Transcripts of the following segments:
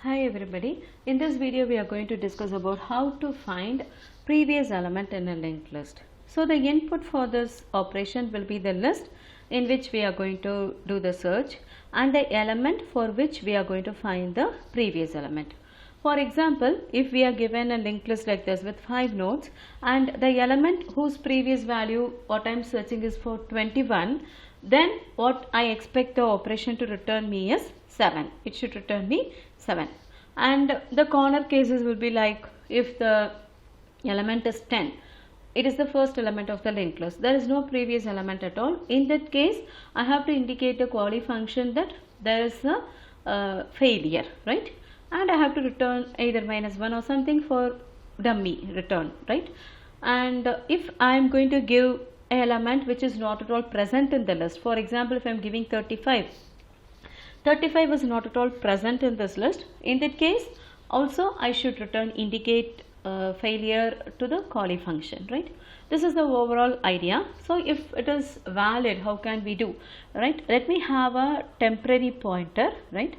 Hi everybody, in this video we are going to discuss about how to find previous element in a linked list. So the input for this operation will be the list in which we are going to do the search and the element for which we are going to find the previous element. For example, if we are given a linked list like this with 5 nodes and the element whose previous value what I am searching is for 21, then what I expect the operation to return me is 7. It should return me 7. And the corner cases will be like if the element is 10, it is the first element of the linked list. There is no previous element at all. In that case, I have to indicate the query function that there is a failure, right? And I have to return either -1 or something for dummy return, right? And if I am going to give an element which is not at all present in the list, for example, if I am giving 35 is not at all present in this list, in that case also I should return indicate failure to the callee function, right? This is the overall idea. So if it is valid, how can we do, right? Let me have a temporary pointer, right?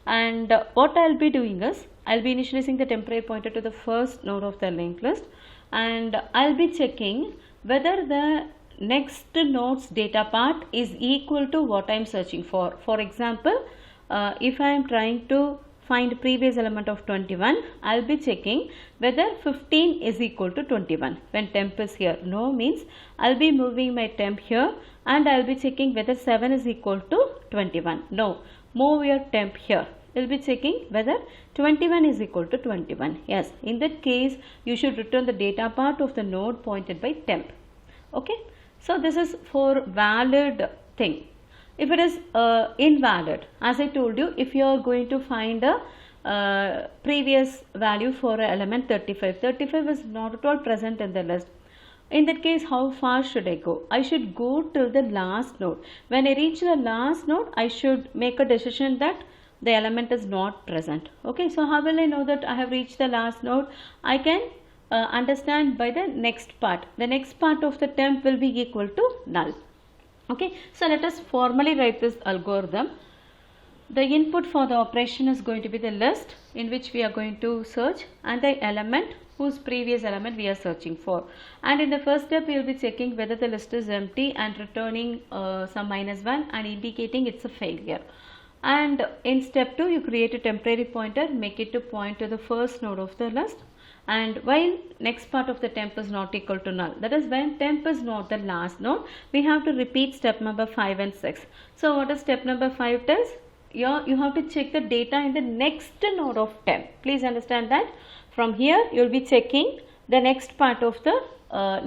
And what I'll be doing is I'll be initializing the temporary pointer to the first node of the linked list, and I'll be checking whether the next node's data part is equal to what I am searching for. For example, if I am trying to find previous element of 21, I'll be checking whether 15 is equal to 21 when temp is here. No means I'll be moving my temp here and I'll be checking whether 7 is equal to 21. No, move your temp here. We'll be checking whether 21 is equal to 21. Yes, in that case you should return the data part of the node pointed by temp. Okay, so this is for valid thing. If it is invalid, as I told you, if you are going to find a previous value for an element 35 is not at all present in the list. In that case, how far should I go? I should go till the last node. When I reach the last node, I should make a decision that the element is not present. Okay, so how will I know that I have reached the last node? I can understand by the next part. The next part of the temp will be equal to null. Okay, so let us formally write this algorithm. The input for the operation is going to be the list in which we are going to search and the element whose previous element we are searching for. And in the first step, we will be checking whether the list is empty and returning some -1 and indicating it's a failure. And in step 2, you create a temporary pointer, make it to point to the first node of the list. And while next part of the temp is not equal to null, that is when temp is not the last node, we have to repeat step number 5 and 6. So what does step number 5 tells? You have to check the data in the next node of temp. Please understand that. From here you will be checking the next part of the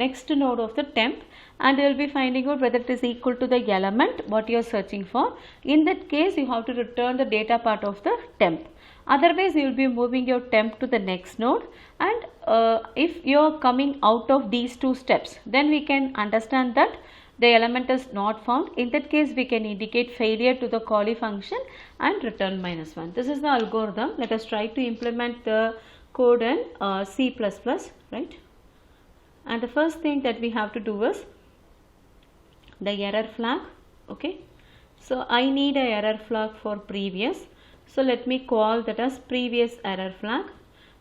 next node of the temp, and you will be finding out whether it is equal to the element what you are searching for. In that case, you have to return the data part of the temp. Otherwise, you will be moving your temp to the next node, and if you are coming out of these two steps, then we can understand that the element is not found. In that case, we can indicate failure to the callee function and return -1. This is the algorithm. Let us try to implement the code in C++, right? And the first thing that we have to do is the error flag. Okay, so I need a error flag for previous. So let me call that as previous error flag,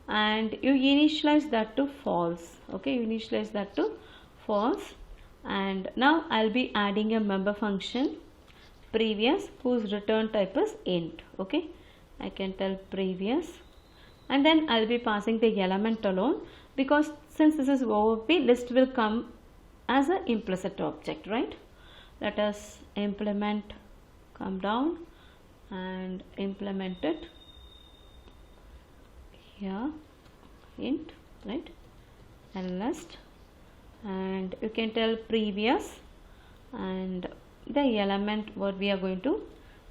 and you initialize that to false. Okay, you initialize that to false, and now I'll be adding a member function previous whose return type is int. Okay, I can tell previous, and then I'll be passing the element alone, because since this is OOP, list will come as an implicit object, right? Let us implement, come down and implement it here, int, right, and list, and you can tell previous and the element what we are going to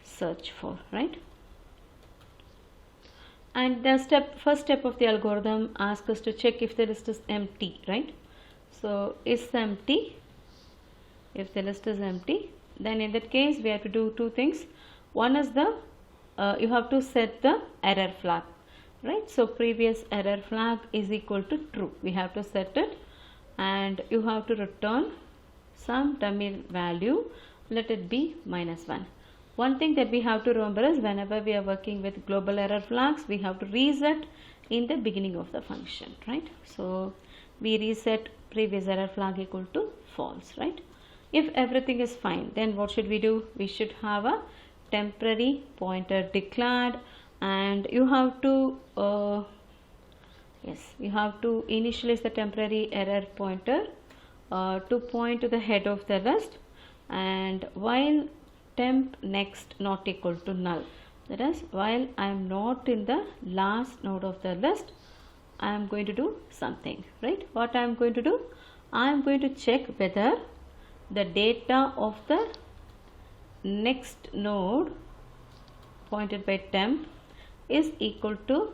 search for, right? And the first step of the algorithm asks us to check if the list is empty, right? So is empty. If the list is empty, then in that case we have to do two things. One is the you have to set the error flag, right? So previous error flag is equal to true. We have to set it, and you have to return some dummy value. Let it be -1. One thing that we have to remember is whenever we are working with global error flags, we have to reset in the beginning of the function, right? So we reset previous error flag equal to false, right? If everything is fine, then what should we do? We should have a temporary pointer declared, and you have to you have to initialize the temporary error pointer to point to the head of the list, and while temp next not equal to null, that is, while I am not in the last node of the list, I am going to do something, right? What I am going to do? I am going to check whether the data of the next node pointed by temp is equal to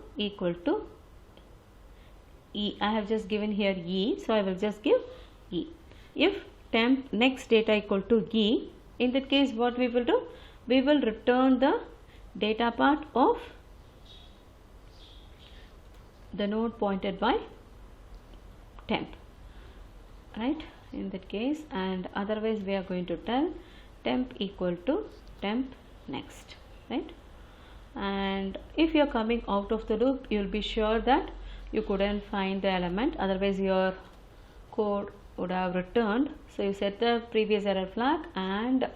E. I have just given here E, so I will just give E. If temp next data equal to E, in that case what we will do? We will return the data part of the node pointed by temp, right, in that case. And otherwise we are going to tell temp equal to temp next, right? And if you are coming out of the loop, you will be sure that you couldn't find the element, otherwise your code would have returned. So you set the previous error flag and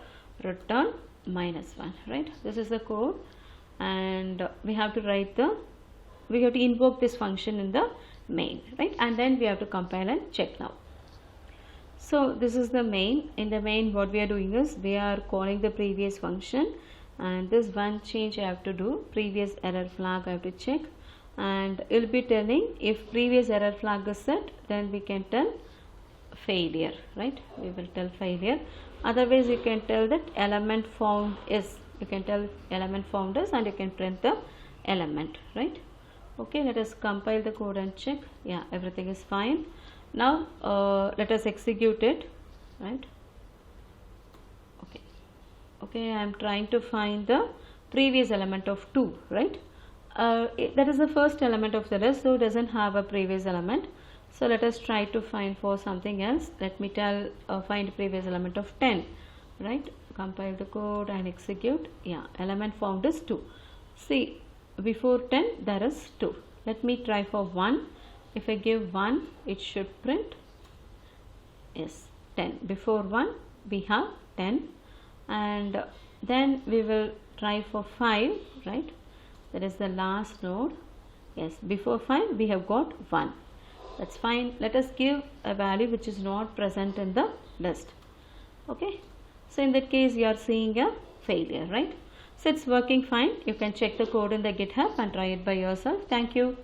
return -1, right? This is the code, and we have to invoke this function in the main, right? And then we have to compile and check now. So this is the main. In the main, what we are doing is we are calling the previous function, and this one change I have to do, previous error flag I have to check, and it will be telling if previous error flag is set, then we can tell failure, right? We will tell failure. Otherwise you can tell that element found is, you can tell element found is, and you can print the element, right? Okay, let us compile the code and check. Yeah, everything is fine. Now let us execute it, right? Okay, I am trying to find the previous element of 2, right? That is the first element of the list, so it doesn't have a previous element. So let us try to find for something else. Let me tell find previous element of 10, right? Compile the code and execute. Yeah, element found is 2. See, before 10 there is 2. Let me try for 1. If I give 1, it should print yes 10. Before 1 we have 10, and then we will try for 5, right? That is the last node. Yes, before 5 we have got 1. That's fine. Let us give a value which is not present in the list. Okay, so in that case you are seeing a failure, right? So it's working fine. You can check the code in the GitHub and try it by yourself. Thank you.